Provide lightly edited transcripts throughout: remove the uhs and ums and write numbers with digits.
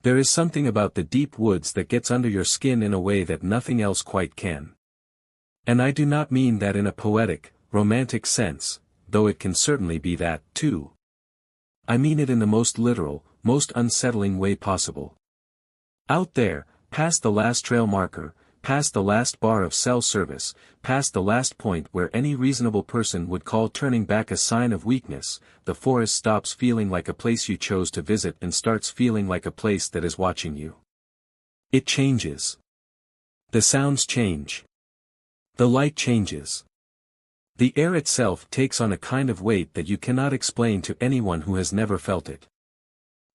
There is something about the deep woods that gets under your skin in a way that nothing else quite can. And I do not mean that in a poetic, romantic sense, though it can certainly be that, too. I mean it in the most literal, most unsettling way possible. Out there, past the last trail marker, past the last bar of cell service, past the last point where any reasonable person would call turning back a sign of weakness, the forest stops feeling like a place you chose to visit and starts feeling like a place that is watching you. It changes. The sounds change. The light changes. The air itself takes on a kind of weight that you cannot explain to anyone who has never felt it.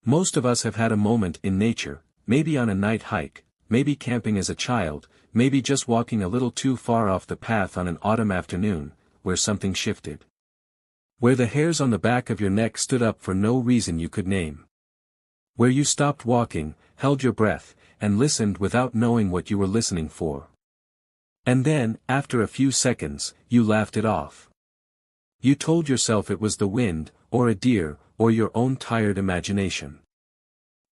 Most of us have had a moment in nature, maybe on a night hike, maybe camping as a child, maybe just walking a little too far off the path on an autumn afternoon, where something shifted. Where the hairs on the back of your neck stood up for no reason you could name. Where you stopped walking, held your breath, and listened without knowing what you were listening for. And then, after a few seconds, you laughed it off. You told yourself it was the wind, or a deer, or your own tired imagination.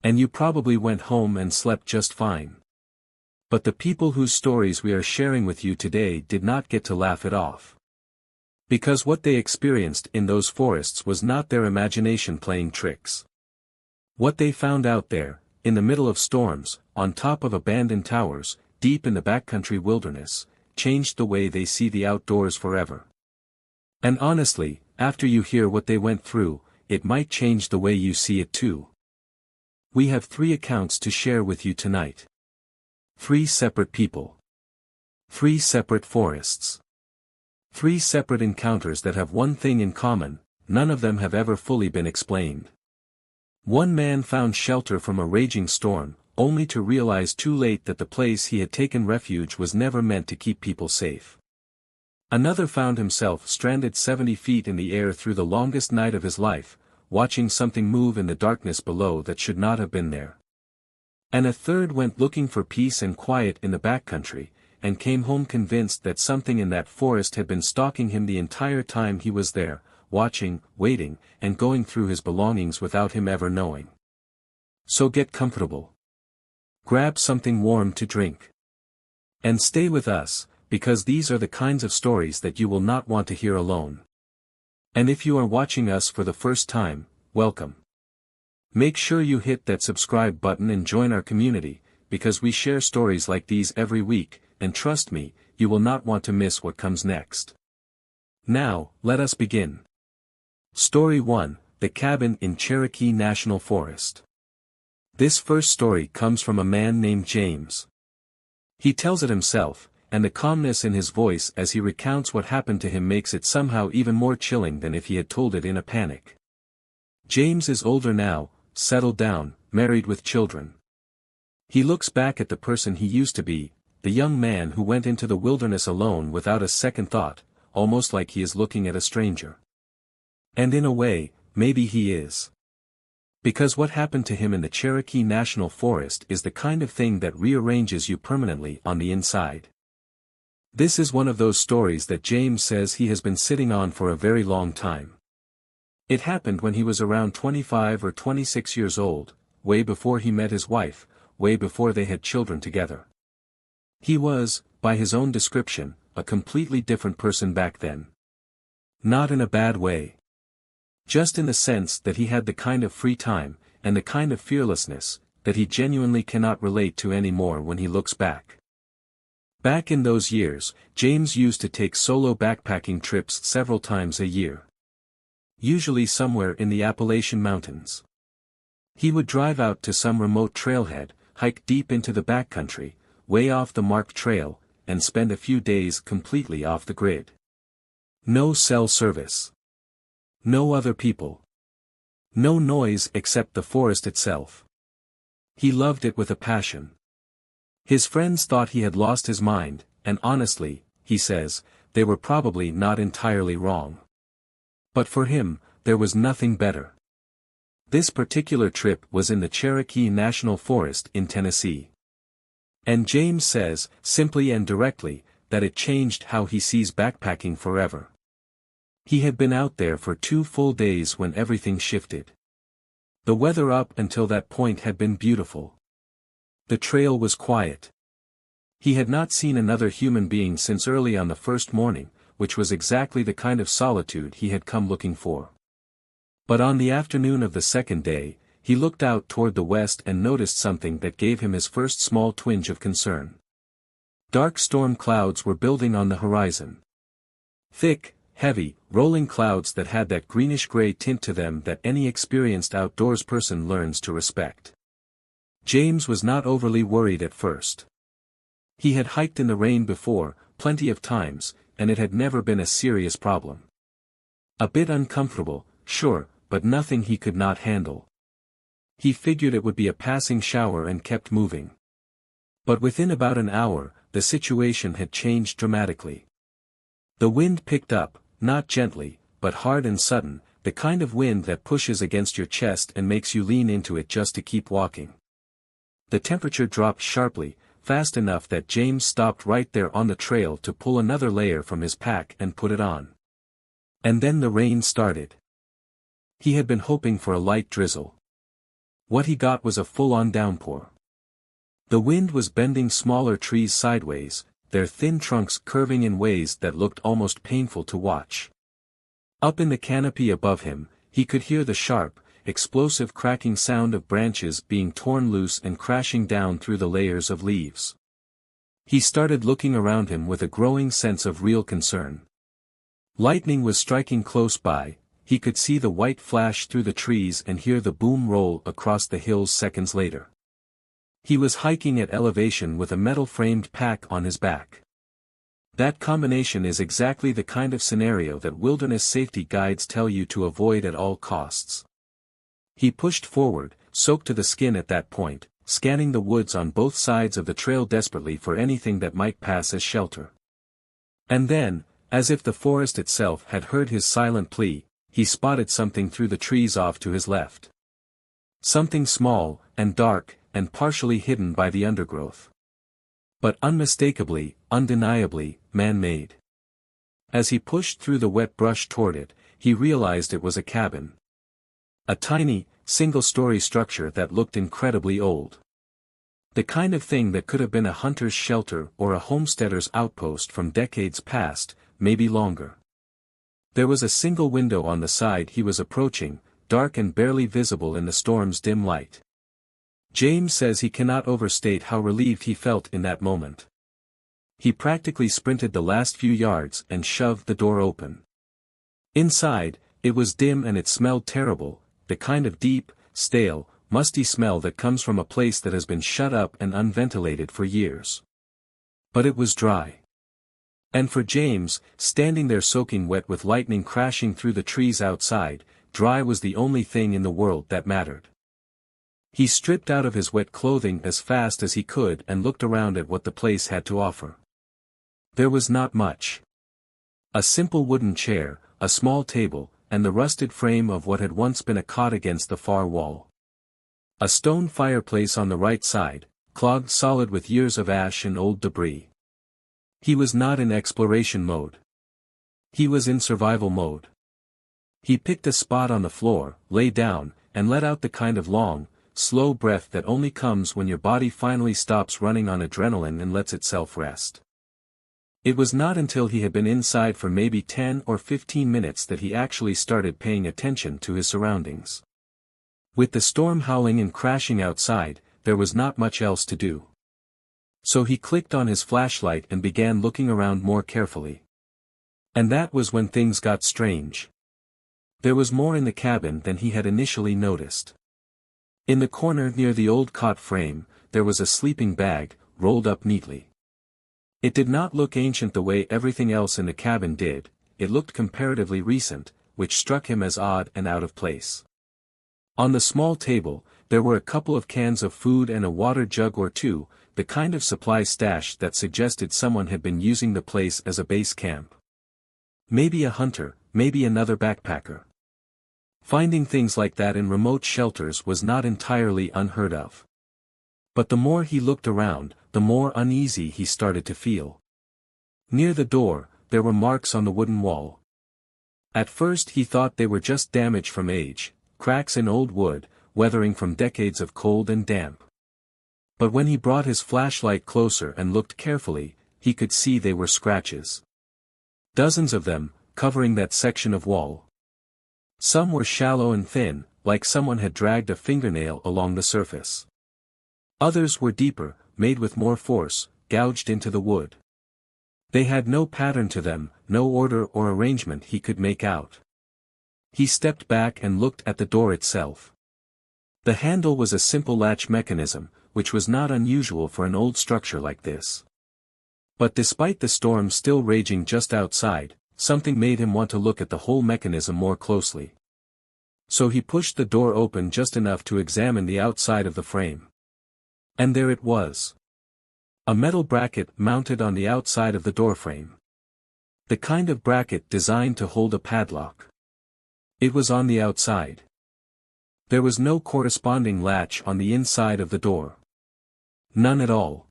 And you probably went home and slept just fine. But the people whose stories we are sharing with you today did not get to laugh it off. Because what they experienced in those forests was not their imagination playing tricks. What they found out there, in the middle of storms, on top of abandoned towers, deep in the backcountry wilderness, changed the way they see the outdoors forever. And honestly, after you hear what they went through, it might change the way you see it too. We have 3 accounts to share with you tonight. 3 separate people. 3 separate forests. 3 separate encounters that have one thing in common: none of them have ever fully been explained. One man found shelter from a raging storm, only to realize too late that the place he had taken refuge was never meant to keep people safe. Another found himself stranded 70 feet in the air through the longest night of his life, watching something move in the darkness below that should not have been there. And a third went looking for peace and quiet in the backcountry, and came home convinced that something in that forest had been stalking him the entire time he was there, watching, waiting, and going through his belongings without him ever knowing. So get comfortable. Grab something warm to drink. And stay with us, because these are the kinds of stories that you will not want to hear alone. And if you are watching us for the first time, welcome. Make sure you hit that subscribe button and join our community, because we share stories like these every week, and trust me, you will not want to miss what comes next. Now, let us begin. Story 1, The Cabin in Cherokee National Forest. This first story comes from a man named James. He tells it himself, and the calmness in his voice as he recounts what happened to him makes it somehow even more chilling than if he had told it in a panic. James is older now, settled down, married with children. He looks back at the person he used to be, the young man who went into the wilderness alone without a second thought, almost like he is looking at a stranger. And in a way, maybe he is. Because what happened to him in the Cherokee National Forest is the kind of thing that rearranges you permanently on the inside. This is one of those stories that James says he has been sitting on for a very long time. It happened when he was around 25 or 26 years old, way before he met his wife, way before they had children together. He was, by his own description, a completely different person back then. Not in a bad way. Just in the sense that he had the kind of free time, and the kind of fearlessness, that he genuinely cannot relate to anymore when he looks back. Back in those years, James used to take solo backpacking trips several times a year. Usually somewhere in the Appalachian Mountains. He would drive out to some remote trailhead, hike deep into the backcountry, way off the marked trail, and spend a few days completely off the grid. No cell service. No other people. No noise except the forest itself. He loved it with a passion. His friends thought he had lost his mind, and honestly, he says, they were probably not entirely wrong. But for him, there was nothing better. This particular trip was in the Cherokee National Forest in Tennessee. And James says, simply and directly, that it changed how he sees backpacking forever. He had been out there for 2 full days when everything shifted. The weather up until that point had been beautiful. The trail was quiet. He had not seen another human being since early on the first morning, which was exactly the kind of solitude he had come looking for. But on the afternoon of the second day, he looked out toward the west and noticed something that gave him his first small twinge of concern. Dark storm clouds were building on the horizon. Thick, heavy, rolling clouds that had that greenish-gray tint to them that any experienced outdoors person learns to respect. James was not overly worried at first. He had hiked in the rain before, plenty of times, and it had never been a serious problem. A bit uncomfortable, sure, but nothing he could not handle. He figured it would be a passing shower and kept moving. But within about an hour, the situation had changed dramatically. The wind picked up, not gently, but hard and sudden, the kind of wind that pushes against your chest and makes you lean into it just to keep walking. The temperature dropped sharply, fast enough that James stopped right there on the trail to pull another layer from his pack and put it on. And then the rain started. He had been hoping for a light drizzle. What he got was a full-on downpour. The wind was bending smaller trees sideways, their thin trunks curving in ways that looked almost painful to watch. Up in the canopy above him, he could hear the sharp, explosive cracking sound of branches being torn loose and crashing down through the layers of leaves. He started looking around him with a growing sense of real concern. Lightning was striking close by, he could see the white flash through the trees and hear the boom roll across the hills seconds later. He was hiking at elevation with a metal-framed pack on his back. That combination is exactly the kind of scenario that wilderness safety guides tell you to avoid at all costs. He pushed forward, soaked to the skin at that point, scanning the woods on both sides of the trail desperately for anything that might pass as shelter. And then, as if the forest itself had heard his silent plea, he spotted something through the trees off to his left. Something small, and dark, and partially hidden by the undergrowth. But unmistakably, undeniably, man-made. As he pushed through the wet brush toward it, he realized it was a cabin. A tiny, single-story structure that looked incredibly old. The kind of thing that could have been a hunter's shelter or a homesteader's outpost from decades past, maybe longer. There was a single window on the side he was approaching, dark and barely visible in the storm's dim light. James says he cannot overstate how relieved he felt in that moment. He practically sprinted the last few yards and shoved the door open. Inside, it was dim and it smelled terrible, the kind of deep, stale, musty smell that comes from a place that has been shut up and unventilated for years. But it was dry. And for James, standing there soaking wet with lightning crashing through the trees outside, dry was the only thing in the world that mattered. He stripped out of his wet clothing as fast as he could and looked around at what the place had to offer. There was not much. A simple wooden chair, a small table, and the rusted frame of what had once been a cot against the far wall. A stone fireplace on the right side, clogged solid with years of ash and old debris. He was not in exploration mode. He was in survival mode. He picked a spot on the floor, lay down, and let out the kind of long, slow breath that only comes when your body finally stops running on adrenaline and lets itself rest. It was not until he had been inside for maybe 10 or 15 minutes that he actually started paying attention to his surroundings. With the storm howling and crashing outside, there was not much else to do. So he clicked on his flashlight and began looking around more carefully. And that was when things got strange. There was more in the cabin than he had initially noticed. In the corner near the old cot frame, there was a sleeping bag, rolled up neatly. It did not look ancient the way everything else in the cabin did, it looked comparatively recent, which struck him as odd and out of place. On the small table, there were a couple of cans of food and a water jug or two, the kind of supply stash that suggested someone had been using the place as a base camp. Maybe a hunter, maybe another backpacker. Finding things like that in remote shelters was not entirely unheard of. But the more he looked around, the more uneasy he started to feel. Near the door, there were marks on the wooden wall. At first he thought they were just damage from age, cracks in old wood, weathering from decades of cold and damp. But when he brought his flashlight closer and looked carefully, he could see they were scratches. Dozens of them, covering that section of wall. Some were shallow and thin, like someone had dragged a fingernail along the surface. Others were deeper, made with more force, gouged into the wood. They had no pattern to them, no order or arrangement he could make out. He stepped back and looked at the door itself. The handle was a simple latch mechanism, which was not unusual for an old structure like this. But despite the storm still raging just outside, something made him want to look at the whole mechanism more closely. So he pushed the door open just enough to examine the outside of the frame. And there it was. A metal bracket mounted on the outside of the doorframe. The kind of bracket designed to hold a padlock. It was on the outside. There was no corresponding latch on the inside of the door. None at all.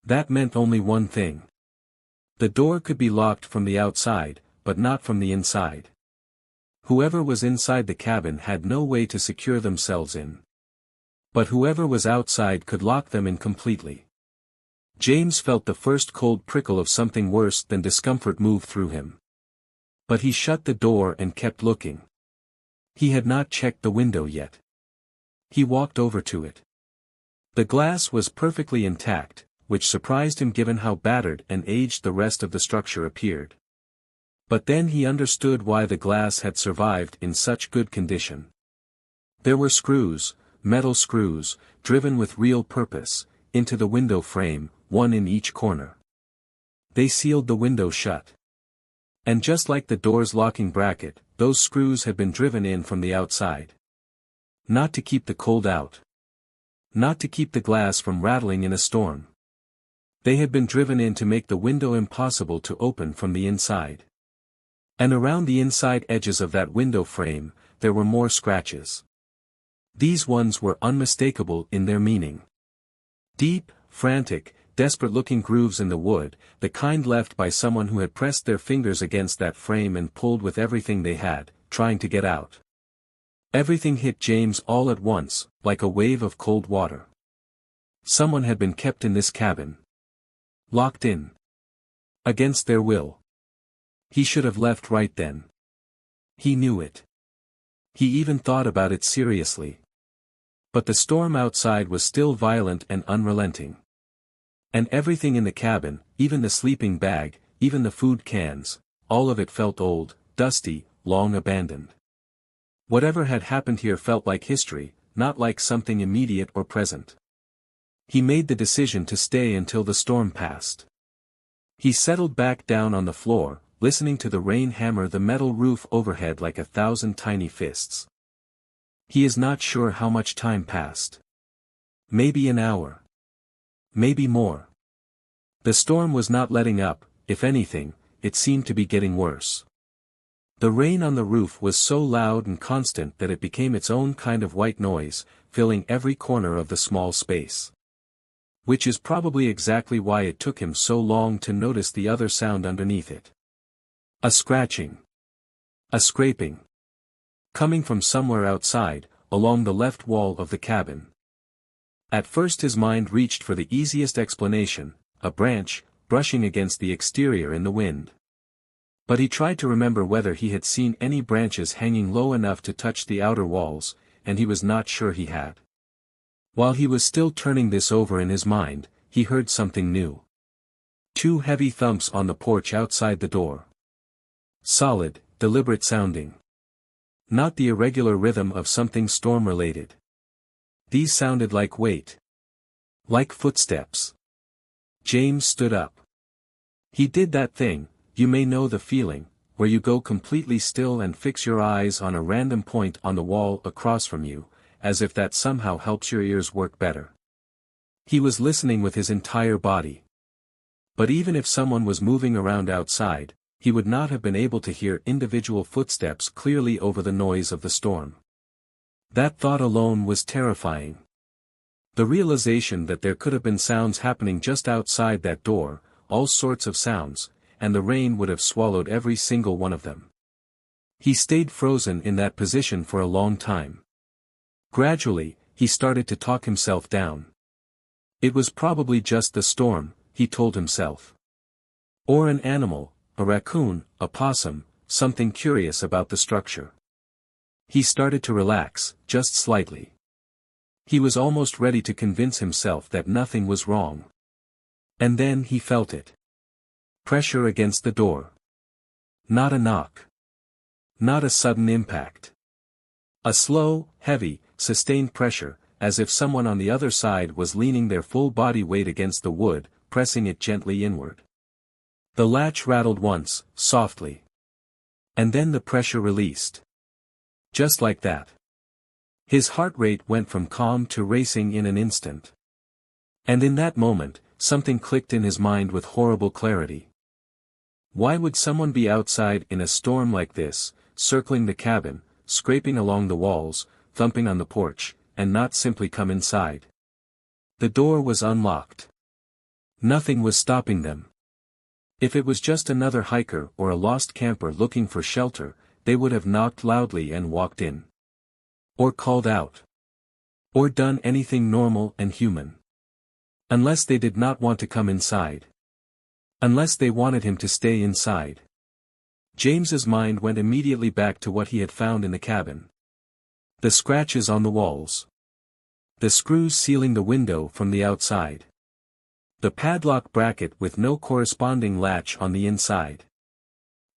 That meant only one thing. The door could be locked from the outside, but not from the inside. Whoever was inside the cabin had no way to secure themselves in. But whoever was outside could lock them in completely. James felt the first cold prickle of something worse than discomfort move through him. But he shut the door and kept looking. He had not checked the window yet. He walked over to it. The glass was perfectly intact, which surprised him given how battered and aged the rest of the structure appeared. But then he understood why the glass had survived in such good condition. There were screws, metal screws, driven with real purpose, into the window frame, one in each corner. They sealed the window shut. And just like the door's locking bracket, those screws had been driven in from the outside. Not to keep the cold out. Not to keep the glass from rattling in a storm. They had been driven in to make the window impossible to open from the inside. And around the inside edges of that window frame, there were more scratches. These ones were unmistakable in their meaning. Deep, frantic, desperate-looking grooves in the wood, the kind left by someone who had pressed their fingers against that frame and pulled with everything they had, trying to get out. Everything hit James all at once, like a wave of cold water. Someone had been kept in this cabin. Locked in. Against their will. He should have left right then. He knew it. He even thought about it seriously. But the storm outside was still violent and unrelenting. And everything in the cabin, even the sleeping bag, even the food cans, all of it felt old, dusty, long abandoned. Whatever had happened here felt like history, not like something immediate or present. He made the decision to stay until the storm passed. He settled back down on the floor, listening to the rain hammer the metal roof overhead like 1,000 tiny fists. He is not sure how much time passed. Maybe an hour. Maybe more. The storm was not letting up, if anything, it seemed to be getting worse. The rain on the roof was so loud and constant that it became its own kind of white noise, filling every corner of the small space. Which is probably exactly why it took him so long to notice the other sound underneath it. A scratching. A scraping. Coming from somewhere outside, along the left wall of the cabin. At first his mind reached for the easiest explanation, a branch, brushing against the exterior in the wind. But he tried to remember whether he had seen any branches hanging low enough to touch the outer walls, and he was not sure he had. While he was still turning this over in his mind, he heard something new. 2 heavy thumps on the porch outside the door. Solid, deliberate sounding. Not the irregular rhythm of something storm-related. These sounded like weight. Like footsteps. James stood up. He did that thing, you may know the feeling, where you go completely still and fix your eyes on a random point on the wall across from you, as if that somehow helps your ears work better. He was listening with his entire body. But even if someone was moving around outside, he would not have been able to hear individual footsteps clearly over the noise of the storm. That thought alone was terrifying. The realization that there could have been sounds happening just outside that door, all sorts of sounds, and the rain would have swallowed every single one of them. He stayed frozen in that position for a long time. Gradually, he started to talk himself down. It was probably just the storm, he told himself. Or an animal, a raccoon, a possum, something curious about the structure. He started to relax, just slightly. He was almost ready to convince himself that nothing was wrong. And then he felt it. Pressure against the door. Not a knock. Not a sudden impact. A slow, heavy, sustained pressure, as if someone on the other side was leaning their full body weight against the wood, pressing it gently inward. The latch rattled once, softly. And then the pressure released. Just like that. His heart rate went from calm to racing in an instant. And in that moment, something clicked in his mind with horrible clarity. Why would someone be outside in a storm like this, circling the cabin, scraping along the walls, thumping on the porch, and not simply come inside? The door was unlocked. Nothing was stopping them. If it was just another hiker or a lost camper looking for shelter, they would have knocked loudly and walked in. Or called out. Or done anything normal and human. Unless they did not want to come inside. Unless they wanted him to stay inside. James's mind went immediately back to what he had found in the cabin. The scratches on the walls. The screws sealing the window from the outside. The padlock bracket with no corresponding latch on the inside.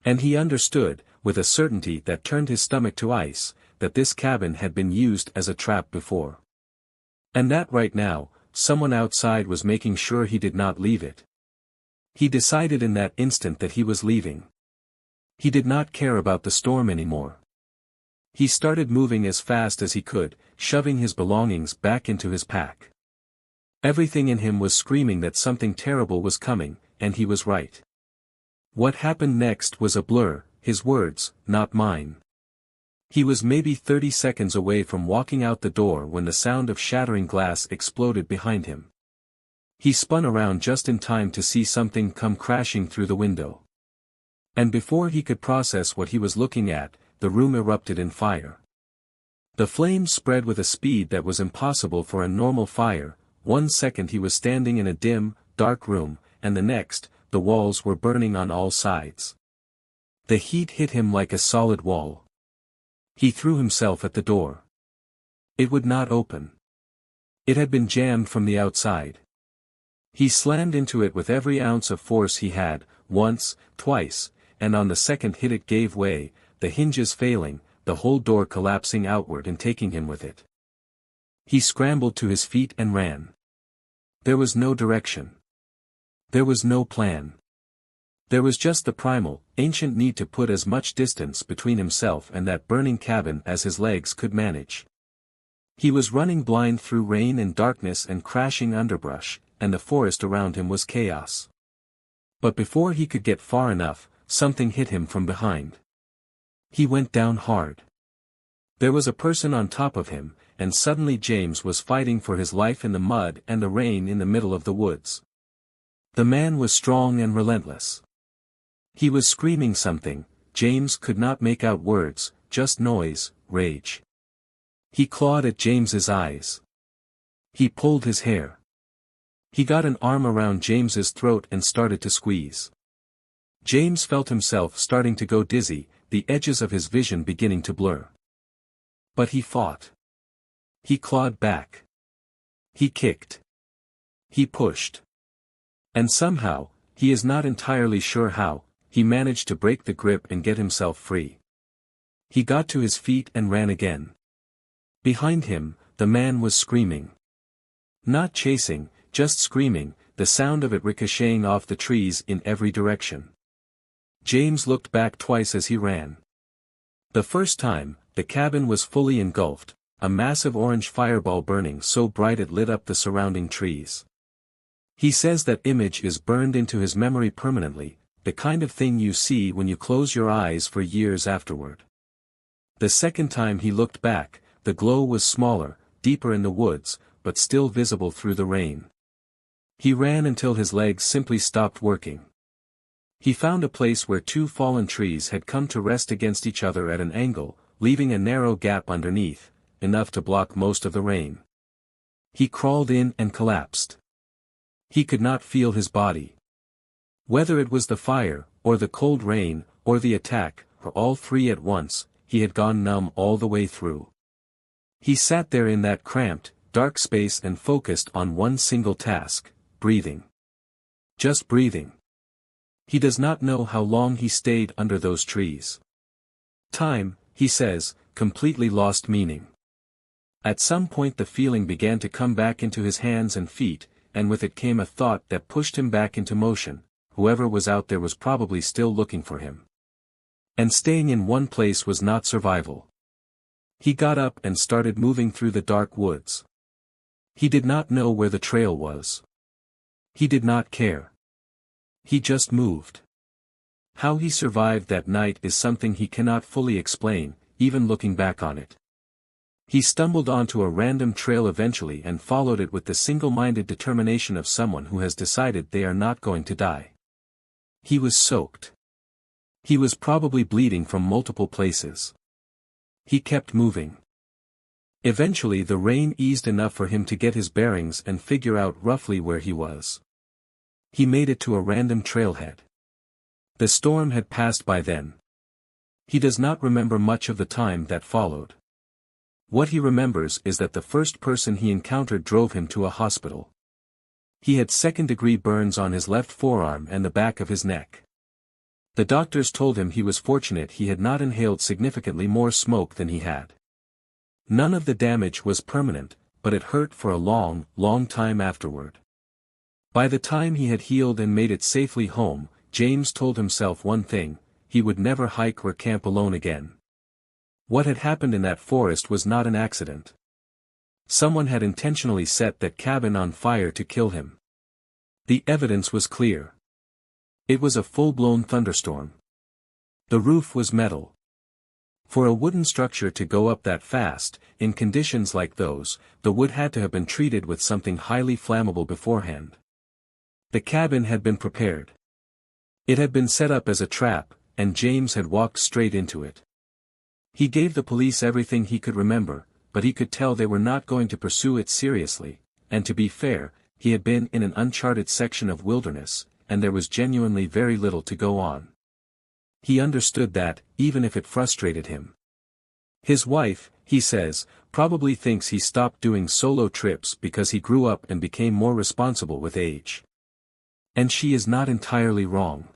And he understood, with a certainty that turned his stomach to ice, that this cabin had been used as a trap before. And that right now, someone outside was making sure he did not leave it. He decided in that instant that he was leaving. He did not care about the storm anymore. He started moving as fast as he could, shoving his belongings back into his pack. Everything in him was screaming that something terrible was coming, and he was right. What happened next was a blur, his words, not mine. He was maybe 30 seconds away from walking out the door when the sound of shattering glass exploded behind him. He spun around just in time to see something come crashing through the window. And before he could process what he was looking at, the room erupted in fire. The flames spread with a speed that was impossible for a normal fire. 1 second he was standing in a dim, dark room, and the next, the walls were burning on all sides. The heat hit him like a solid wall. He threw himself at the door. It would not open. It had been jammed from the outside. He slammed into it with every ounce of force he had, once, twice, and on the second hit it gave way, the hinges failing, the whole door collapsing outward and taking him with it. He scrambled to his feet and ran. There was no direction. There was no plan. There was just the primal, ancient need to put as much distance between himself and that burning cabin as his legs could manage. He was running blind through rain and darkness and crashing underbrush, and the forest around him was chaos. But before he could get far enough, something hit him from behind. He went down hard. There was a person on top of him, and suddenly James was fighting for his life in the mud and the rain in the middle of the woods. The man was strong and relentless. He was screaming something, James could not make out words, just noise, rage. He clawed at James's eyes. He pulled his hair. He got an arm around James's throat and started to squeeze. James felt himself starting to go dizzy, the edges of his vision beginning to blur. But he fought. He clawed back. He kicked. He pushed. And somehow, he is not entirely sure how, he managed to break the grip and get himself free. He got to his feet and ran again. Behind him, the man was screaming. Not chasing, just screaming, the sound of it ricocheting off the trees in every direction. James looked back twice as he ran. The first time, the cabin was fully engulfed, a massive orange fireball burning so bright it lit up the surrounding trees. He says that image is burned into his memory permanently, the kind of thing you see when you close your eyes for years afterward. The second time he looked back, the glow was smaller, deeper in the woods, but still visible through the rain. He ran until his legs simply stopped working. He found a place where two fallen trees had come to rest against each other at an angle, leaving a narrow gap underneath, enough to block most of the rain. He crawled in and collapsed. He could not feel his body. Whether it was the fire, or the cold rain, or the attack, or all three at once, he had gone numb all the way through. He sat there in that cramped, dark space and focused on one single task, breathing. Just breathing. He does not know how long he stayed under those trees. Time, he says, completely lost meaning. At some point the feeling began to come back into his hands and feet, and with it came a thought that pushed him back into motion. Whoever was out there was probably still looking for him. And staying in one place was not survival. He got up and started moving through the dark woods. He did not know where the trail was. He did not care. He just moved. How he survived that night is something he cannot fully explain, even looking back on it. He stumbled onto a random trail eventually and followed it with the single-minded determination of someone who has decided they are not going to die. He was soaked. He was probably bleeding from multiple places. He kept moving. Eventually the rain eased enough for him to get his bearings and figure out roughly where he was. He made it to a random trailhead. The storm had passed by then. He does not remember much of the time that followed. What he remembers is that the first person he encountered drove him to a hospital. He had second-degree burns on his left forearm and the back of his neck. The doctors told him he was fortunate he had not inhaled significantly more smoke than he had. None of the damage was permanent, but it hurt for a long, long time afterward. By the time he had healed and made it safely home, James told himself one thing: he would never hike or camp alone again. What had happened in that forest was not an accident. Someone had intentionally set that cabin on fire to kill him. The evidence was clear. It was a full-blown thunderstorm. The roof was metal. For a wooden structure to go up that fast, in conditions like those, the wood had to have been treated with something highly flammable beforehand. The cabin had been prepared. It had been set up as a trap, and James had walked straight into it. He gave the police everything he could remember, but he could tell they were not going to pursue it seriously, and to be fair, he had been in an uncharted section of wilderness, and there was genuinely very little to go on. He understood that, even if it frustrated him. His wife, he says, probably thinks he stopped doing solo trips because he grew up and became more responsible with age. And she is not entirely wrong.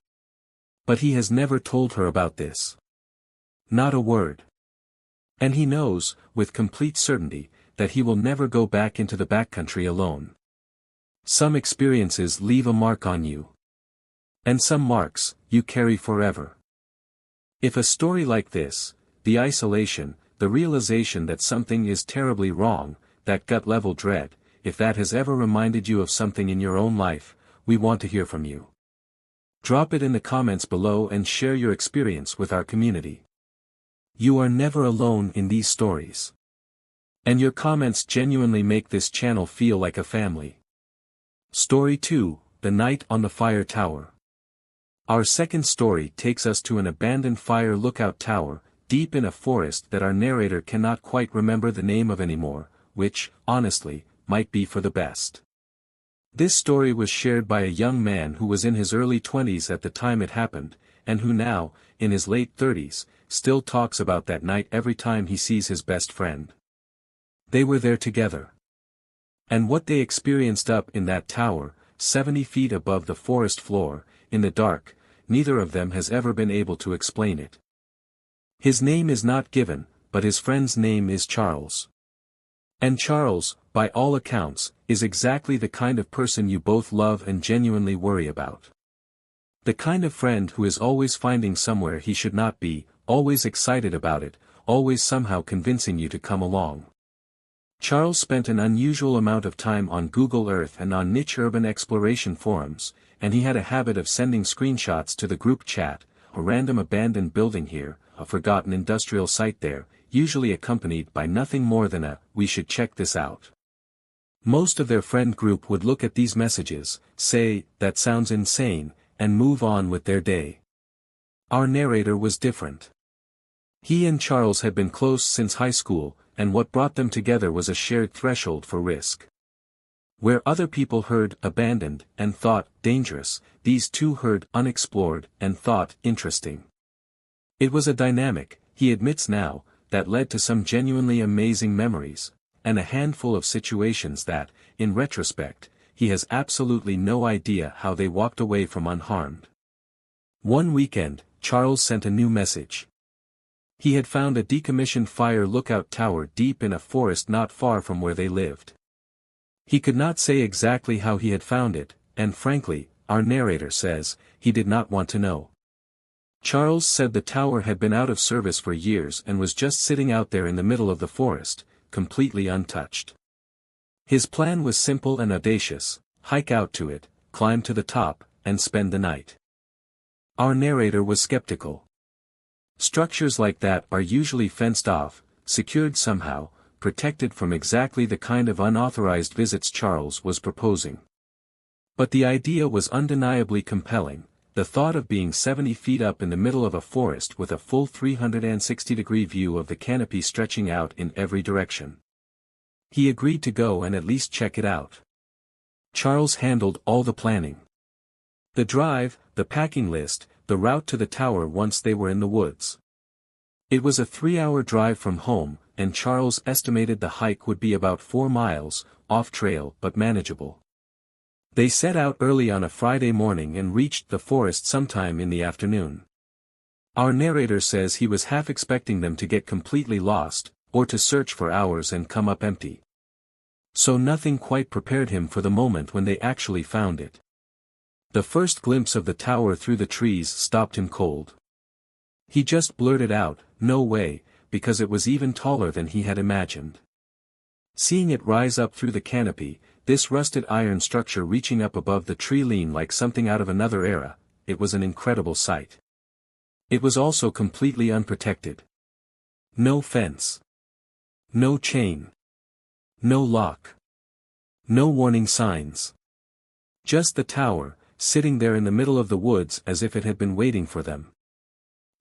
But he has never told her about this. Not a word. And he knows, with complete certainty, that he will never go back into the backcountry alone. Some experiences leave a mark on you. And some marks, you carry forever. If a story like this, the isolation, the realization that something is terribly wrong, that gut-level dread, if that has ever reminded you of something in your own life, we want to hear from you. Drop it in the comments below and share your experience with our community. You are never alone in these stories. And your comments genuinely make this channel feel like a family. Story 2, The Night on the Fire Tower. Our second story takes us to an abandoned fire lookout tower, deep in a forest that our narrator cannot quite remember the name of anymore, which, honestly, might be for the best. This story was shared by a young man who was in his early 20s at the time it happened, and who now, in his late 30s, still talks about that night every time he sees his best friend. They were there together. And what they experienced up in that tower, 70 feet above the forest floor, in the dark, neither of them has ever been able to explain it. His name is not given, but his friend's name is Charles. And Charles, by all accounts, is exactly the kind of person you both love and genuinely worry about. The kind of friend who is always finding somewhere he should not be, always excited about it, always somehow convincing you to come along. Charles spent an unusual amount of time on Google Earth and on niche urban exploration forums, and he had a habit of sending screenshots to the group chat, a random abandoned building here, a forgotten industrial site there, usually accompanied by nothing more than a, "we should check this out." Most of their friend group would look at these messages, say, "that sounds insane," and move on with their day. Our narrator was different. He and Charles had been close since high school, and what brought them together was a shared threshold for risk. Where other people heard abandoned and thought dangerous, these two heard unexplored and thought interesting. It was a dynamic, he admits now, that led to some genuinely amazing memories, and a handful of situations that, in retrospect, he has absolutely no idea how they walked away from unharmed. One weekend, Charles sent a new message. He had found a decommissioned fire lookout tower deep in a forest not far from where they lived. He could not say exactly how he had found it, and frankly, our narrator says, he did not want to know. Charles said the tower had been out of service for years and was just sitting out there in the middle of the forest, completely untouched. His plan was simple and audacious: hike out to it, climb to the top, and spend the night. Our narrator was skeptical. Structures like that are usually fenced off, secured somehow, protected from exactly the kind of unauthorized visits Charles was proposing. But the idea was undeniably compelling, the thought of being 70 feet up in the middle of a forest with a full 360-degree view of the canopy stretching out in every direction. He agreed to go and at least check it out. Charles handled all the planning. The drive, the packing list, the route to the tower once they were in the woods. It was a 3-hour drive from home, and Charles estimated the hike would be about 4 miles, off-trail but manageable. They set out early on a Friday morning and reached the forest sometime in the afternoon. Our narrator says he was half expecting them to get completely lost, or to search for hours and come up empty. So nothing quite prepared him for the moment when they actually found it. The first glimpse of the tower through the trees stopped him cold. He just blurted out, "No way," because it was even taller than he had imagined. Seeing it rise up through the canopy, this rusted iron structure reaching up above the tree leaned like something out of another era, it was an incredible sight. It was also completely unprotected. No fence. No chain. No lock. No warning signs. Just the tower, sitting there in the middle of the woods as if it had been waiting for them.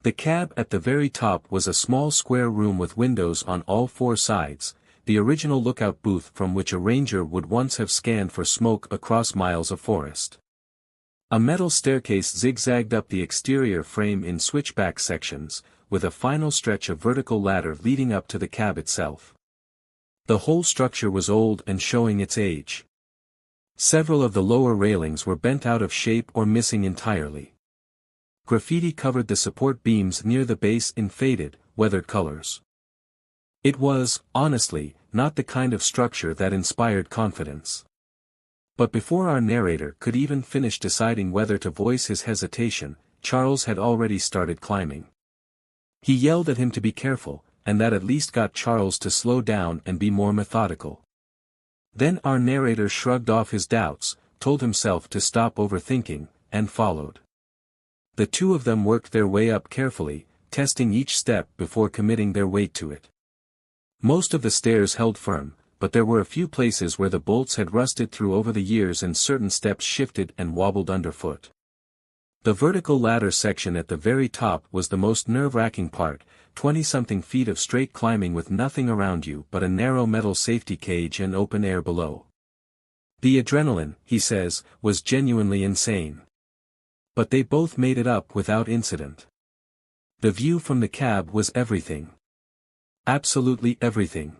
The cab at the very top was a small square room with windows on all 4 sides, the original lookout booth from which a ranger would once have scanned for smoke across miles of forest. A metal staircase zigzagged up the exterior frame in switchback sections, with a final stretch of vertical ladder leading up to the cab itself. The whole structure was old and showing its age. Several of the lower railings were bent out of shape or missing entirely. Graffiti covered the support beams near the base in faded, weathered colors. It was, honestly, not the kind of structure that inspired confidence. But before our narrator could even finish deciding whether to voice his hesitation, Charles had already started climbing. He yelled at him to be careful, and that at least got Charles to slow down and be more methodical. Then our narrator shrugged off his doubts, told himself to stop overthinking, and followed. The two of them worked their way up carefully, testing each step before committing their weight to it. Most of the stairs held firm, but there were a few places where the bolts had rusted through over the years and certain steps shifted and wobbled underfoot. The vertical ladder section at the very top was the most nerve-wracking part, 20-something feet of straight climbing with nothing around you but a narrow metal safety cage and open air below. The adrenaline, he says, was genuinely insane. But they both made it up without incident. The view from the cab was everything. Absolutely everything.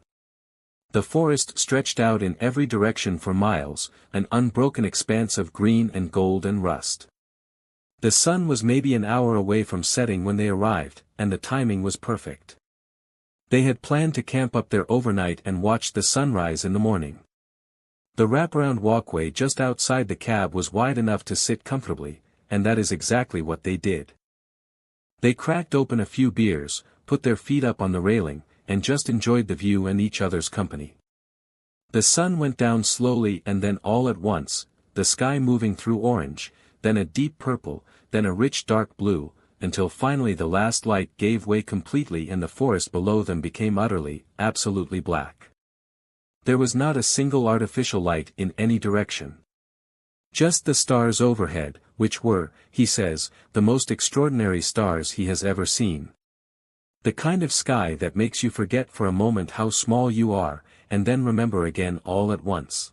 The forest stretched out in every direction for miles, an unbroken expanse of green and gold and rust. The sun was maybe an hour away from setting when they arrived, and the timing was perfect. They had planned to camp up there overnight and watch the sunrise in the morning. The wraparound walkway just outside the cab was wide enough to sit comfortably, and that is exactly what they did. They cracked open a few beers, put their feet up on the railing, and just enjoyed the view and each other's company. The sun went down slowly and then all at once, the sky moving through orange, then a deep purple, then a rich dark blue, until finally the last light gave way completely and the forest below them became utterly, absolutely black. There was not a single artificial light in any direction. Just the stars overhead, which were, he says, the most extraordinary stars he has ever seen. The kind of sky that makes you forget for a moment how small you are, and then remember again all at once.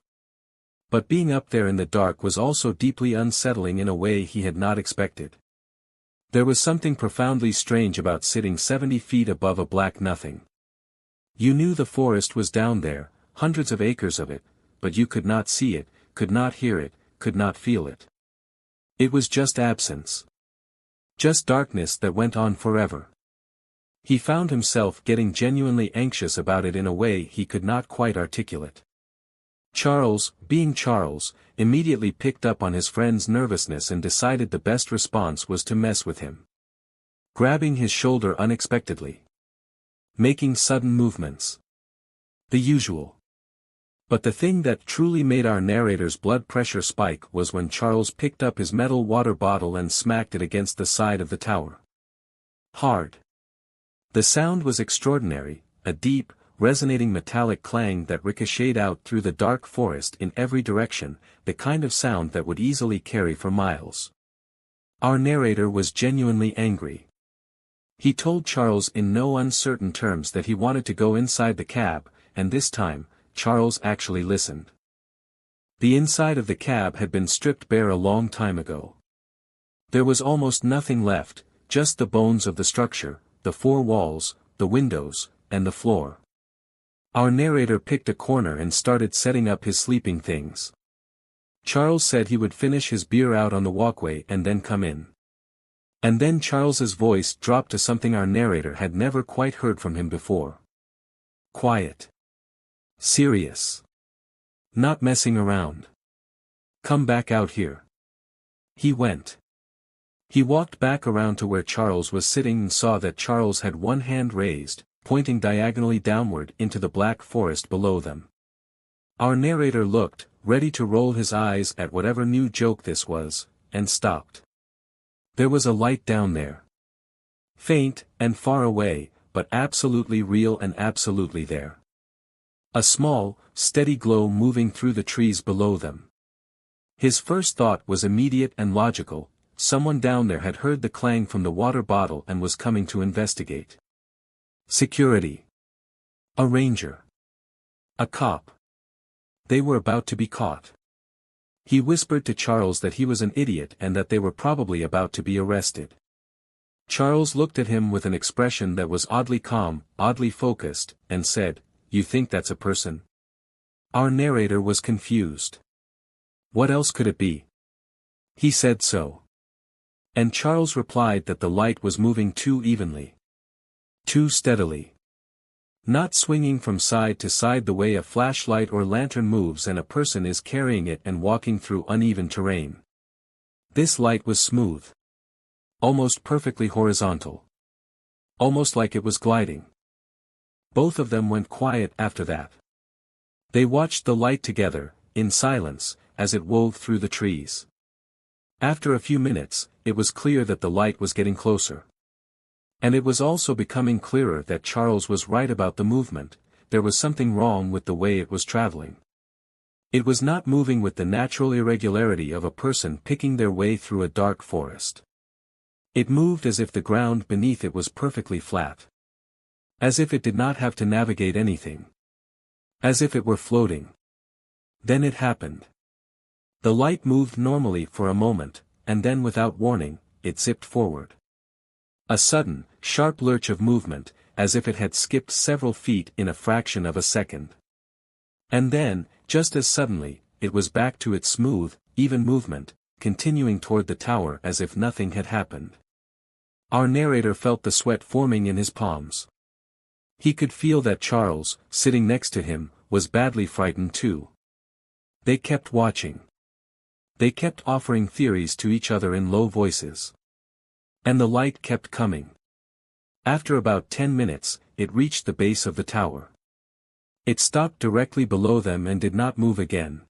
But being up there in the dark was also deeply unsettling in a way he had not expected. There was something profoundly strange about sitting 70 feet above a black nothing. You knew the forest was down there, hundreds of acres of it, but you could not see it, could not hear it, could not feel it. It was just absence. Just darkness that went on forever. He found himself getting genuinely anxious about it in a way he could not quite articulate. Charles, being Charles, immediately picked up on his friend's nervousness and decided the best response was to mess with him. Grabbing his shoulder unexpectedly. Making sudden movements. The usual. But the thing that truly made our narrator's blood pressure spike was when Charles picked up his metal water bottle and smacked it against the side of the tower. Hard. The sound was extraordinary, a deep, resonating metallic clang that ricocheted out through the dark forest in every direction, the kind of sound that would easily carry for miles. Our narrator was genuinely angry. He told Charles in no uncertain terms that he wanted to go inside the cab, and this time, Charles actually listened. The inside of the cab had been stripped bare a long time ago. There was almost nothing left, just the bones of the structure, the four walls, the windows, and the floor. Our narrator picked a corner and started setting up his sleeping things. Charles said he would finish his beer out on the walkway and then come in. And then Charles's voice dropped to something our narrator had never quite heard from him before. Quiet. Serious. Not messing around. Come back out here. He went. He walked back around to where Charles was sitting and saw that Charles had one hand raised, pointing diagonally downward into the black forest below them. Our narrator looked, ready to roll his eyes at whatever new joke this was, and stopped. There was a light down there. Faint, and far away, but absolutely real and absolutely there. A small, steady glow moving through the trees below them. His first thought was immediate and logical: someone down there had heard the clang from the water bottle and was coming to investigate. Security. A ranger. A cop. They were about to be caught. He whispered to Charles that he was an idiot and that they were probably about to be arrested. Charles looked at him with an expression that was oddly calm, oddly focused, and said, "You think that's a person?" Our narrator was confused. What else could it be? He said so. And Charles replied that the light was moving too evenly. Too steadily. Not swinging from side to side the way a flashlight or lantern moves and a person is carrying it and walking through uneven terrain. This light was smooth. Almost perfectly horizontal. Almost like it was gliding. Both of them went quiet after that. They watched the light together, in silence, as it wove through the trees. After a few minutes, it was clear that the light was getting closer. And it was also becoming clearer that Charles was right about the movement. There was something wrong with the way it was traveling. It was not moving with the natural irregularity of a person picking their way through a dark forest. It moved as if the ground beneath it was perfectly flat. As if it did not have to navigate anything. As if it were floating. Then it happened. The light moved normally for a moment, and then without warning, it zipped forward. A sudden, sharp lurch of movement, as if it had skipped several feet in a fraction of a second. And then, just as suddenly, it was back to its smooth, even movement, continuing toward the tower as if nothing had happened. Our narrator felt the sweat forming in his palms. He could feel that Charles, sitting next to him, was badly frightened too. They kept watching. They kept offering theories to each other in low voices. And the light kept coming. After about 10 minutes, it reached the base of the tower. It stopped directly below them and did not move again.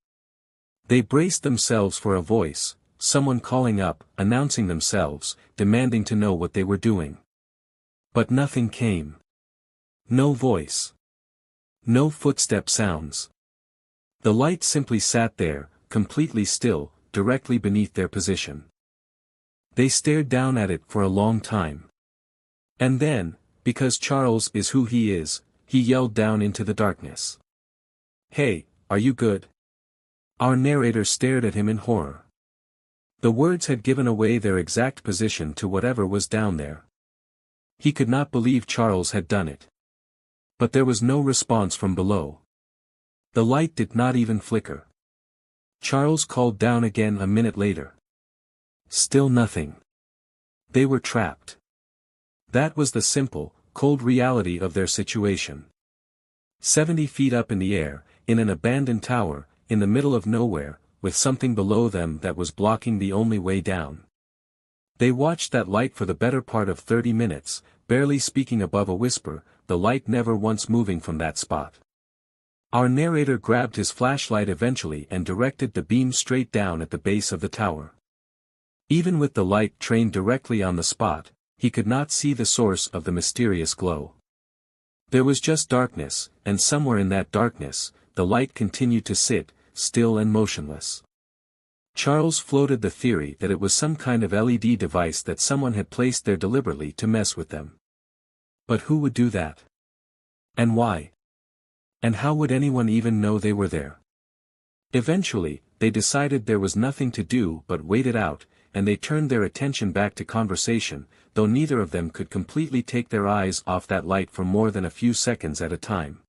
They braced themselves for a voice, someone calling up, announcing themselves, demanding to know what they were doing. But nothing came. No voice. No footstep sounds. The light simply sat there, completely still, directly beneath their position. They stared down at it for a long time. And then, Because Charles is who he is, he yelled down into the darkness. "Hey, are you good?" Our narrator stared at him in horror. The words had given away their exact position to whatever was down there. He could not believe Charles had done it. But there was no response from below. The light did not even flicker. Charles called down again a minute later. Still nothing. They were trapped. That was the simple, cold reality of their situation. 70 feet up in the air, in an abandoned tower, in the middle of nowhere, with something below them that was blocking the only way down. They watched that light for the better part of 30 minutes, barely speaking above a whisper, the light never once moving from that spot. Our narrator grabbed his flashlight eventually and directed the beam straight down at the base of the tower. Even with the light trained directly on the spot, he could not see the source of the mysterious glow. There was just darkness, and somewhere in that darkness, the light continued to sit, still and motionless. Charles floated the theory that it was some kind of LED device that someone had placed there deliberately to mess with them. But who would do that? And why? And how would anyone even know they were there? Eventually, they decided there was nothing to do but wait it out, and they turned their attention back to conversation, though neither of them could completely take their eyes off that light for more than a few seconds at a time.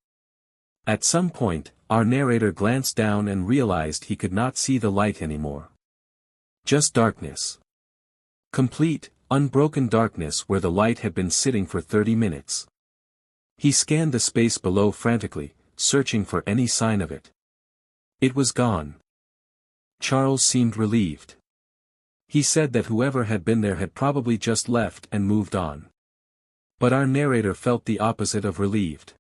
At some point, our narrator glanced down and realized he could not see the light anymore. Just darkness. Complete, unbroken darkness where the light had been sitting for 30 minutes. He scanned the space below frantically, searching for any sign of it. It was gone. Charles seemed relieved. He said that whoever had been there had probably just left and moved on. But our narrator felt the opposite of relieved.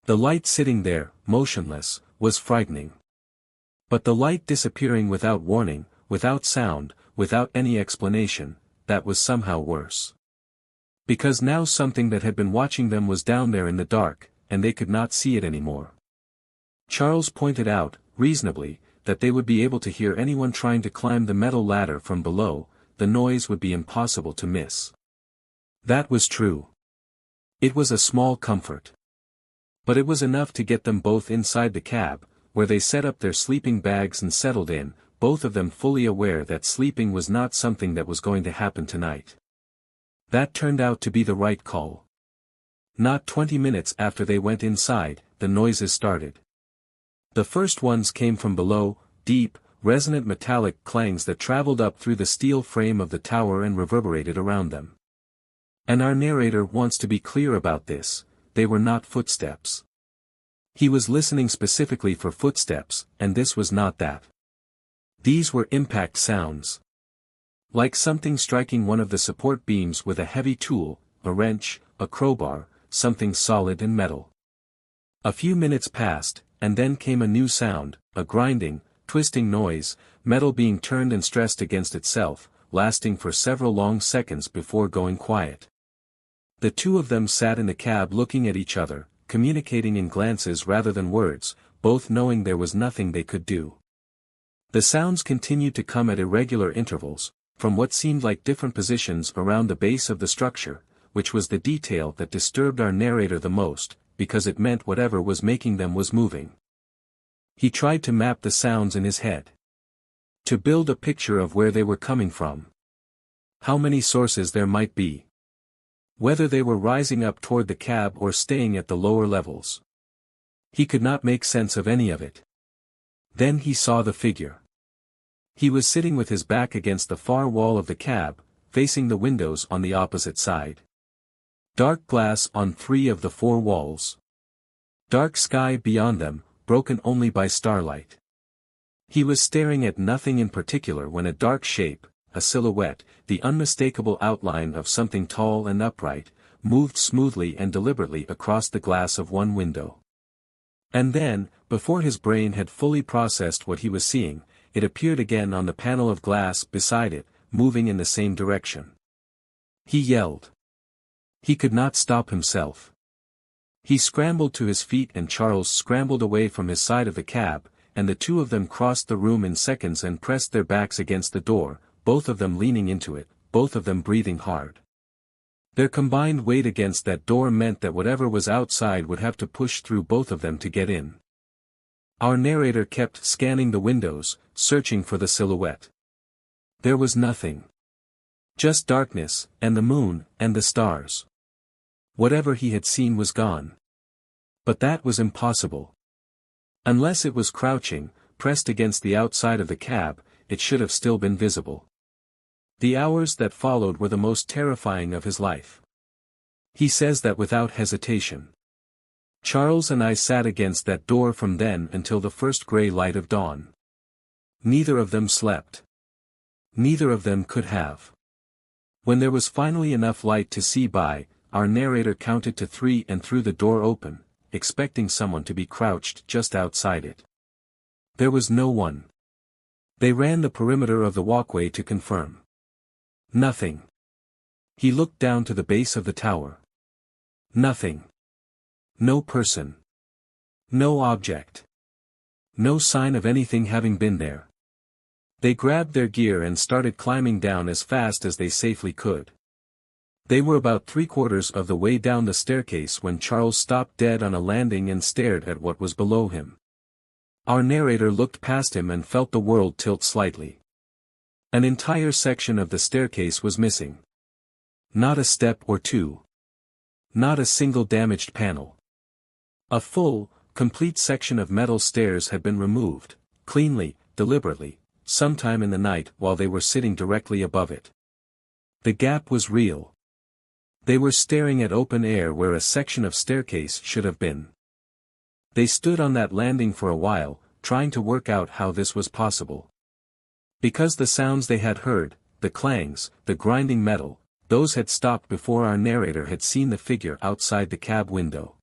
The light sitting there, motionless, was frightening. But the light disappearing without warning, without sound, without any explanation, that was somehow worse. Because now something that had been watching them was down there in the dark, and they could not see it anymore. Charles pointed out, reasonably, that they would be able to hear anyone trying to climb the metal ladder from below, the noise would be impossible to miss. That was true. It was a small comfort. But it was enough to get them both inside the cab, where they set up their sleeping bags and settled in, both of them fully aware that sleeping was not something that was going to happen tonight. That turned out to be the right call. Not 20 minutes after they went inside, the noises started. The first ones came from below, deep, resonant metallic clangs that traveled up through the steel frame of the tower and reverberated around them. And our narrator wants to be clear about this. They were not footsteps. He was listening specifically for footsteps, and this was not that. These were impact sounds. Like something striking one of the support beams with a heavy tool, a wrench, a crowbar, something solid and metal. A few minutes passed, and then came a new sound, a grinding, twisting noise, metal being turned and stressed against itself, lasting for several long seconds before going quiet. The two of them sat in the cab looking at each other, communicating in glances rather than words, both knowing there was nothing they could do. The sounds continued to come at irregular intervals, from what seemed like different positions around the base of the structure, which was the detail that disturbed our narrator the most, because it meant whatever was making them was moving. He tried to map the sounds in his head. To build a picture of where they were coming from. How many sources there might be. Whether they were rising up toward the cab or staying at the lower levels. He could not make sense of any of it. Then he saw the figure. He was sitting with his back against the far wall of the cab, facing the windows on the opposite side. Dark glass on 3 of the 4 walls. Dark sky beyond them, broken only by starlight. He was staring at nothing in particular when a dark shape, a silhouette, the unmistakable outline of something tall and upright, moved smoothly and deliberately across the glass of one window. And then, before his brain had fully processed what he was seeing, it appeared again on the panel of glass beside it, moving in the same direction. He yelled. He could not stop himself. He scrambled to his feet and Charles scrambled away from his side of the cab, and the two of them crossed the room in seconds and pressed their backs against the door, both of them leaning into it, both of them breathing hard. Their combined weight against that door meant that whatever was outside would have to push through both of them to get in. Our narrator kept scanning the windows, searching for the silhouette. There was nothing. Just darkness, and the moon, and the stars. Whatever he had seen was gone. But that was impossible. Unless it was crouching, pressed against the outside of the cab, it should have still been visible. The hours that followed were the most terrifying of his life. He says that without hesitation. Charles and I sat against that door from then until the first gray light of dawn. Neither of them slept. Neither of them could have. When there was finally enough light to see by, our narrator counted to 3 and threw the door open, expecting someone to be crouched just outside it. There was no one. They ran the perimeter of the walkway to confirm. Nothing. He looked down to the base of the tower. Nothing. No person. No object. No sign of anything having been there. They grabbed their gear and started climbing down as fast as they safely could. They were about 3/4 of the way down the staircase when Charles stopped dead on a landing and stared at what was below him. Our narrator looked past him and felt the world tilt slightly. An entire section of the staircase was missing. Not a step or two. Not a single damaged panel. A full, complete section of metal stairs had been removed, cleanly, deliberately, sometime in the night while they were sitting directly above it. The gap was real. They were staring at open air where a section of staircase should have been. They stood on that landing for a while, trying to work out how this was possible. Because the sounds they had heard, the clangs, the grinding metal, those had stopped before our narrator had seen the figure outside the cab window.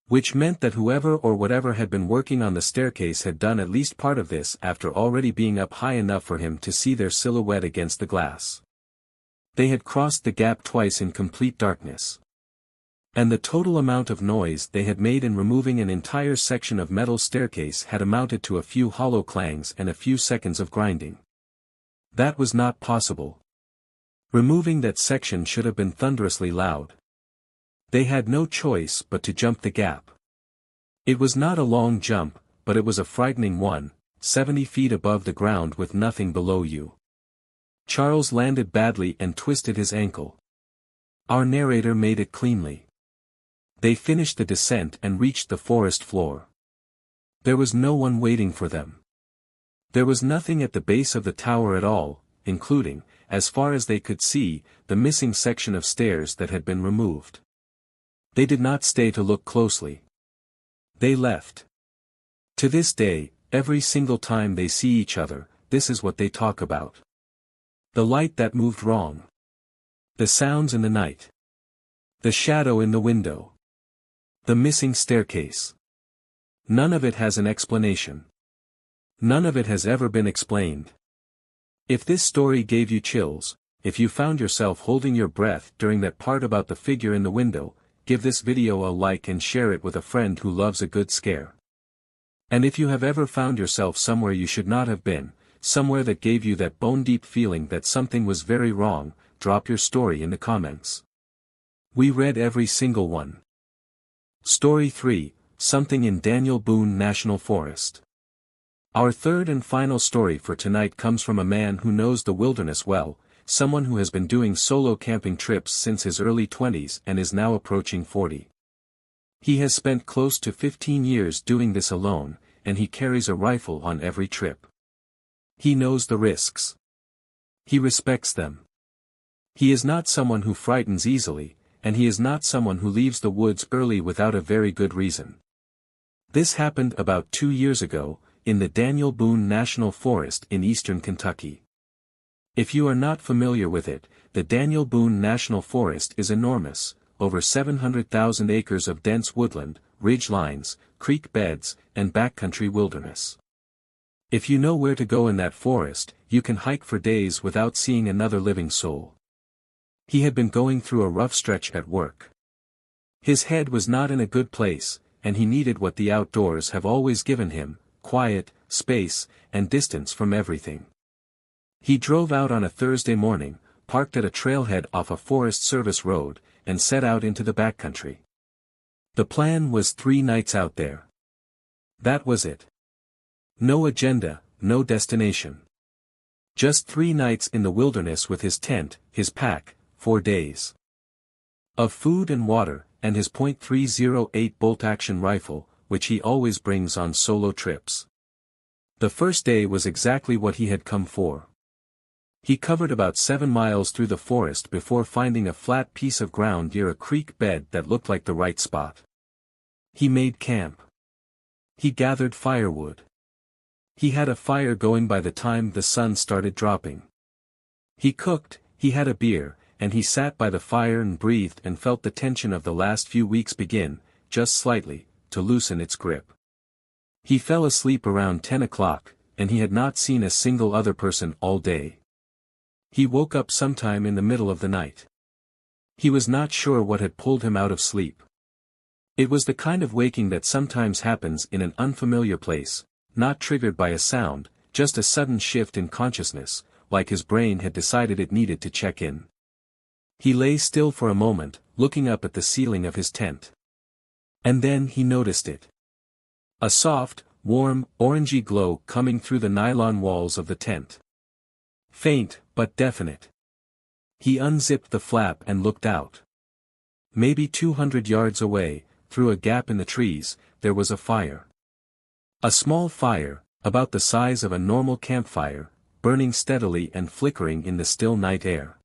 Which meant that whoever or whatever had been working on the staircase had done at least part of this after already being up high enough for him to see their silhouette against the glass. They had crossed the gap twice in complete darkness. And the total amount of noise they had made in removing an entire section of metal staircase had amounted to a few hollow clangs and a few seconds of grinding. That was not possible. Removing that section should have been thunderously loud. They had no choice but to jump the gap. It was not a long jump, but it was a frightening one, 70 feet above the ground with nothing below you. Charles landed badly and twisted his ankle. Our narrator made it cleanly. They finished the descent and reached the forest floor. There was no one waiting for them. There was nothing at the base of the tower at all, including, as far as they could see, the missing section of stairs that had been removed. They did not stay to look closely. They left. To this day, every single time they see each other, this is what they talk about. The light that moved wrong. The sounds in the night. The shadow in the window. The missing staircase. None of it has an explanation. None of it has ever been explained. If this story gave you chills, if you found yourself holding your breath during that part about the figure in the window, give this video a like and share it with a friend who loves a good scare. And if you have ever found yourself somewhere you should not have been, somewhere that gave you that bone-deep feeling that something was very wrong, drop your story in the comments. We read every single one. Story 3, Something in Daniel Boone National Forest. Our third and final story for tonight comes from a man who knows the wilderness well, someone who has been doing solo camping trips since his early 20s and is now approaching 40. He has spent close to 15 years doing this alone, and he carries a rifle on every trip. He knows the risks. He respects them. He is not someone who frightens easily, and he is not someone who leaves the woods early without a very good reason. This happened about 2 years ago, in the Daniel Boone National Forest in eastern Kentucky. If you are not familiar with it, the Daniel Boone National Forest is enormous, over 700,000 acres of dense woodland, ridge lines, creek beds, and backcountry wilderness. If you know where to go in that forest, you can hike for days without seeing another living soul. He had been going through a rough stretch at work. His head was not in a good place, and he needed what the outdoors have always given him, quiet, space, and distance from everything. He drove out on a Thursday morning, parked at a trailhead off a Forest Service road, and set out into the backcountry. The plan was 3 nights out there. That was it. No agenda, no destination. Just 3 nights in the wilderness with his tent, his pack, 4 days of food and water, and his .308 bolt-action rifle, which he always brings on solo trips. The first day was exactly what he had come for. He covered about 7 miles through the forest before finding a flat piece of ground near a creek bed that looked like the right spot. He made camp. He gathered firewood. He had a fire going by the time the sun started dropping. He cooked, he had a beer, and he sat by the fire and breathed and felt the tension of the last few weeks begin, just slightly, to loosen its grip. He fell asleep around 10 o'clock, and he had not seen a single other person all day. He woke up sometime in the middle of the night. He was not sure what had pulled him out of sleep. It was the kind of waking that sometimes happens in an unfamiliar place, not triggered by a sound, just a sudden shift in consciousness, like his brain had decided it needed to check in. He lay still for a moment, looking up at the ceiling of his tent. And then he noticed it. A soft, warm, orangey glow coming through the nylon walls of the tent. Faint, but definite. He unzipped the flap and looked out. Maybe 200 yards away, through a gap in the trees, there was a fire. A small fire, about the size of a normal campfire, burning steadily and flickering in the still night air.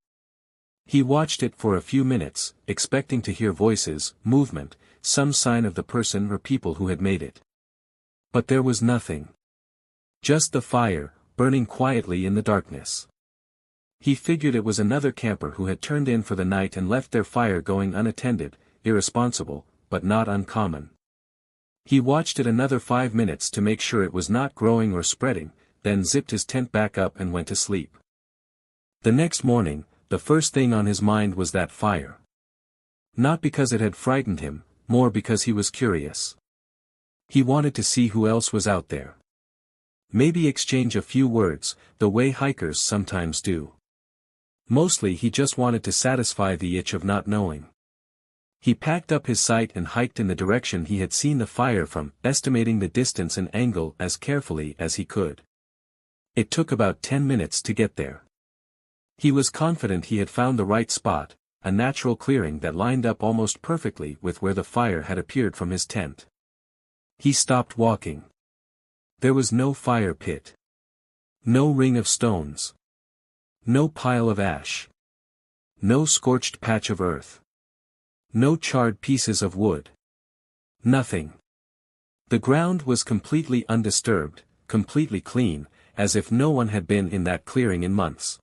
He watched it for a few minutes, expecting to hear voices, movement, some sign of the person or people who had made it. But there was nothing. Just the fire, burning quietly in the darkness. He figured it was another camper who had turned in for the night and left their fire going unattended, irresponsible, but not uncommon. He watched it another 5 minutes to make sure it was not growing or spreading, then zipped his tent back up and went to sleep. The next morning, the first thing on his mind was that fire. Not because it had frightened him, more because he was curious. He wanted to see who else was out there. Maybe exchange a few words, the way hikers sometimes do. Mostly he just wanted to satisfy the itch of not knowing. He packed up his sight and hiked in the direction he had seen the fire from, estimating the distance and angle as carefully as he could. It took about 10 minutes to get there. He was confident he had found the right spot, a natural clearing that lined up almost perfectly with where the fire had appeared from his tent. He stopped walking. There was no fire pit. No ring of stones. No pile of ash. No scorched patch of earth. No charred pieces of wood. Nothing. The ground was completely undisturbed, completely clean, as if no one had been in that clearing in months.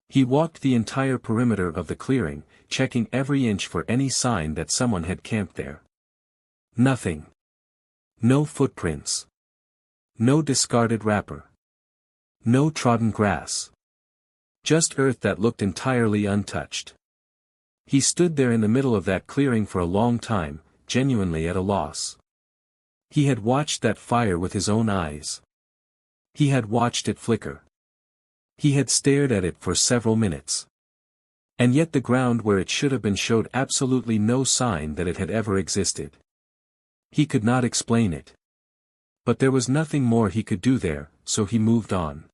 He walked the entire perimeter of the clearing, checking every inch for any sign that someone had camped there. Nothing. No footprints. No discarded wrapper. No trodden grass. Just earth that looked entirely untouched. He stood there in the middle of that clearing for a long time, genuinely at a loss. He had watched that fire with his own eyes. He had watched it flicker. He had stared at it for several minutes. And yet the ground where it should have been showed absolutely no sign that it had ever existed. He could not explain it. But there was nothing more he could do there, so he moved on.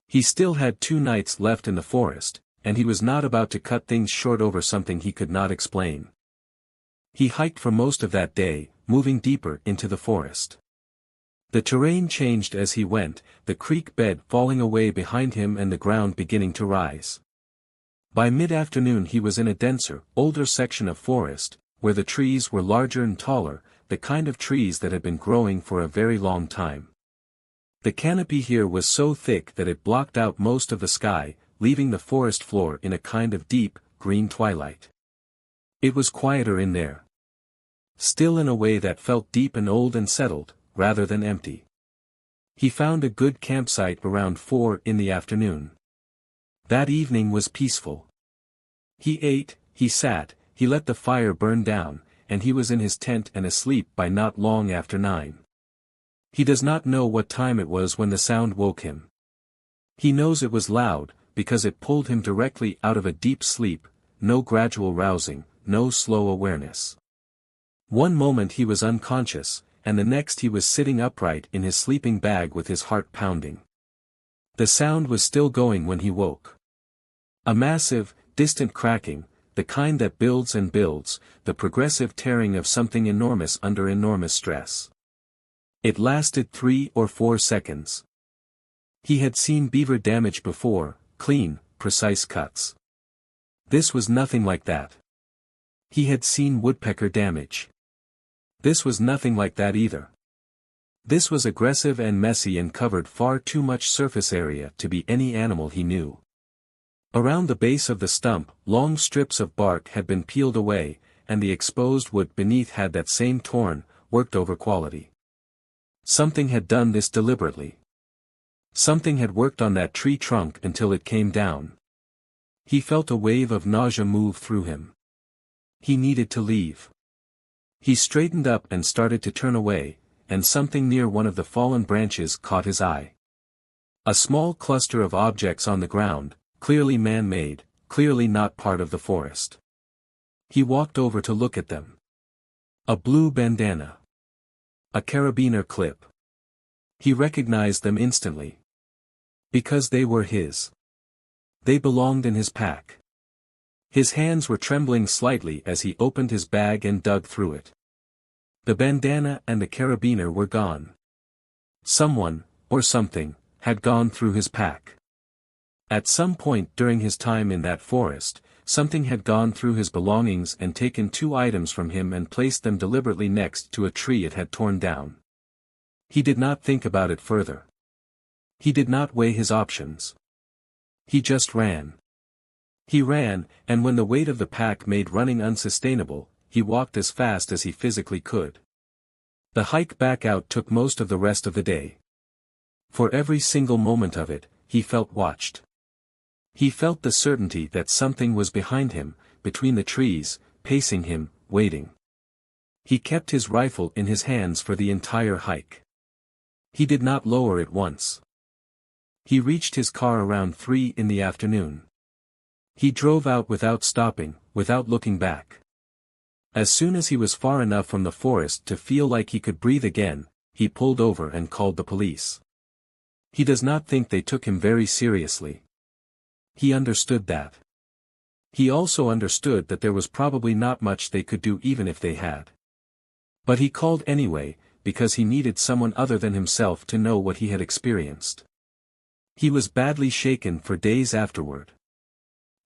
He still had 2 nights left in the forest, and he was not about to cut things short over something he could not explain. He hiked for most of that day, moving deeper into the forest. The terrain changed as he went, the creek bed falling away behind him and the ground beginning to rise. By mid-afternoon he was in a denser, older section of forest, where the trees were larger and taller, the kind of trees that had been growing for a very long time. The canopy here was so thick that it blocked out most of the sky, leaving the forest floor in a kind of deep, green twilight. It was quieter in there. Still in a way that felt deep and old and settled, rather than empty. He found a good campsite around 4 in the afternoon. That evening was peaceful. He ate, he sat, he let the fire burn down, and he was in his tent and asleep by not long after 9. He does not know what time it was when the sound woke him. He knows it was loud, because it pulled him directly out of a deep sleep, no gradual rousing, no slow awareness. One moment he was unconscious, and the next he was sitting upright in his sleeping bag with his heart pounding. The sound was still going when he woke. A massive, distant cracking, the kind that builds and builds, the progressive tearing of something enormous under enormous stress. It lasted 3 or 4 seconds. He had seen beaver damage before, clean, precise cuts. This was nothing like that. He had seen woodpecker damage. This was nothing like that either. This was aggressive and messy and covered far too much surface area to be any animal he knew. Around the base of the stump, long strips of bark had been peeled away, and the exposed wood beneath had that same torn, worked-over quality. Something had done this deliberately. Something had worked on that tree trunk until it came down. He felt a wave of nausea move through him. He needed to leave. He straightened up and started to turn away, and something near one of the fallen branches caught his eye. A small cluster of objects on the ground, clearly man-made, clearly not part of the forest. He walked over to look at them. A blue bandana. A carabiner clip. He recognized them instantly. Because they were his. They belonged in his pack. His hands were trembling slightly as he opened his bag and dug through it. The bandana and the carabiner were gone. Someone, or something, had gone through his pack. At some point during his time in that forest, something had gone through his belongings and taken 2 items from him and placed them deliberately next to a tree it had torn down. He did not think about it further. He did not weigh his options. He just ran. He ran, and when the weight of the pack made running unsustainable, he walked as fast as he physically could. The hike back out took most of the rest of the day. For every single moment of it, he felt watched. He felt the certainty that something was behind him, between the trees, pacing him, waiting. He kept his rifle in his hands for the entire hike. He did not lower it once. He reached his car around 3 in the afternoon. He drove out without stopping, without looking back. As soon as he was far enough from the forest to feel like he could breathe again, he pulled over and called the police. He does not think they took him very seriously. He understood that. He also understood that there was probably not much they could do even if they had. But he called anyway, because he needed someone other than himself to know what he had experienced. He was badly shaken for days afterward.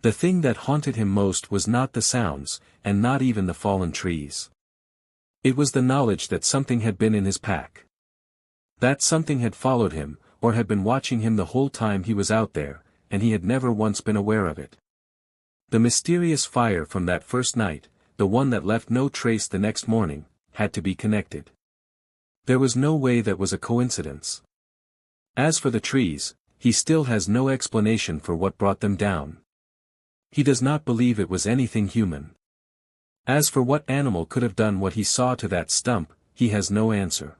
The thing that haunted him most was not the sounds, and not even the fallen trees. It was the knowledge that something had been in his pack. That something had followed him, or had been watching him the whole time he was out there, and he had never once been aware of it. The mysterious fire from that first night, the one that left no trace the next morning, had to be connected. There was no way that was a coincidence. As for the trees, he still has no explanation for what brought them down. He does not believe it was anything human. As for what animal could have done what he saw to that stump, he has no answer.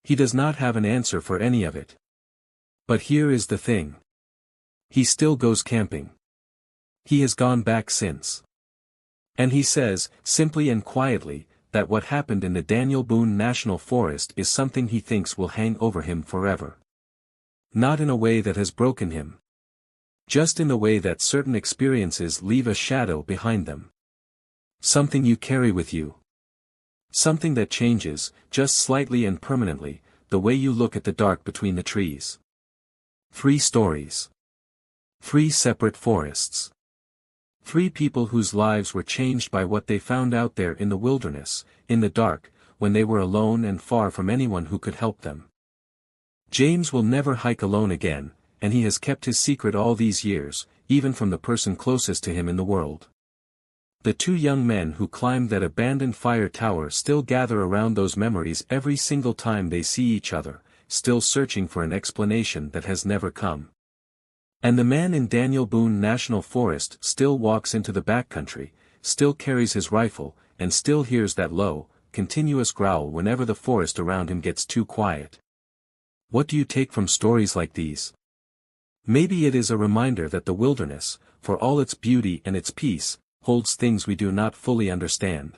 He does not have an answer for any of it. But here is the thing. He still goes camping. He has gone back since. And he says, simply and quietly, that what happened in the Daniel Boone National Forest is something he thinks will hang over him forever. Not in a way that has broken him. Just in the way that certain experiences leave a shadow behind them. Something you carry with you. Something that changes, just slightly and permanently, the way you look at the dark between the trees. 3 stories. 3 separate forests. 3 people whose lives were changed by what they found out there in the wilderness, in the dark, when they were alone and far from anyone who could help them. James will never hike alone again, and he has kept his secret all these years, even from the person closest to him in the world. The 2 young men who climbed that abandoned fire tower still gather around those memories every single time they see each other, still searching for an explanation that has never come. And the man in Daniel Boone National Forest still walks into the backcountry, still carries his rifle, and still hears that low, continuous growl whenever the forest around him gets too quiet. What do you take from stories like these? Maybe it is a reminder that the wilderness, for all its beauty and its peace, holds things we do not fully understand.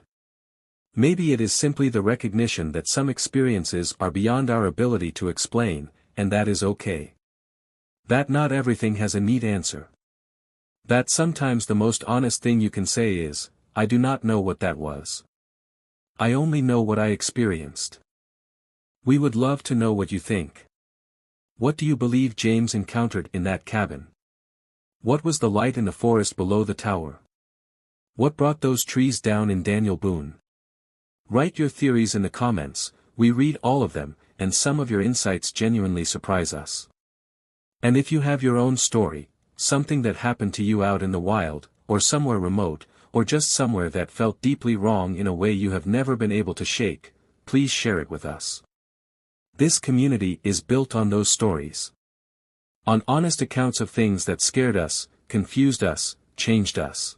Maybe it is simply the recognition that some experiences are beyond our ability to explain, and that is okay. That not everything has a neat answer. That sometimes the most honest thing you can say is, I do not know what that was. I only know what I experienced. We would love to know what you think. What do you believe James encountered in that cabin? What was the light in the forest below the tower? What brought those trees down in Daniel Boone? Write your theories in the comments, we read all of them, and some of your insights genuinely surprise us. And if you have your own story, something that happened to you out in the wild, or somewhere remote, or just somewhere that felt deeply wrong in a way you have never been able to shake, please share it with us. This community is built on those stories. On honest accounts of things that scared us, confused us, changed us.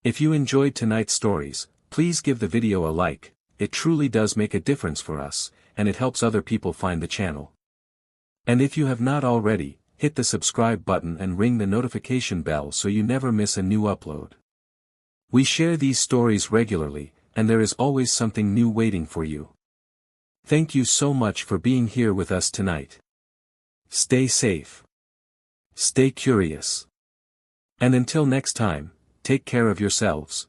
If you enjoyed tonight's stories, please give the video a like, it truly does make a difference for us, and it helps other people find the channel. And if you have not already, hit the subscribe button and ring the notification bell so you never miss a new upload. We share these stories regularly, and there is always something new waiting for you. Thank you so much for being here with us tonight. Stay safe. Stay curious. And until next time, take care of yourselves.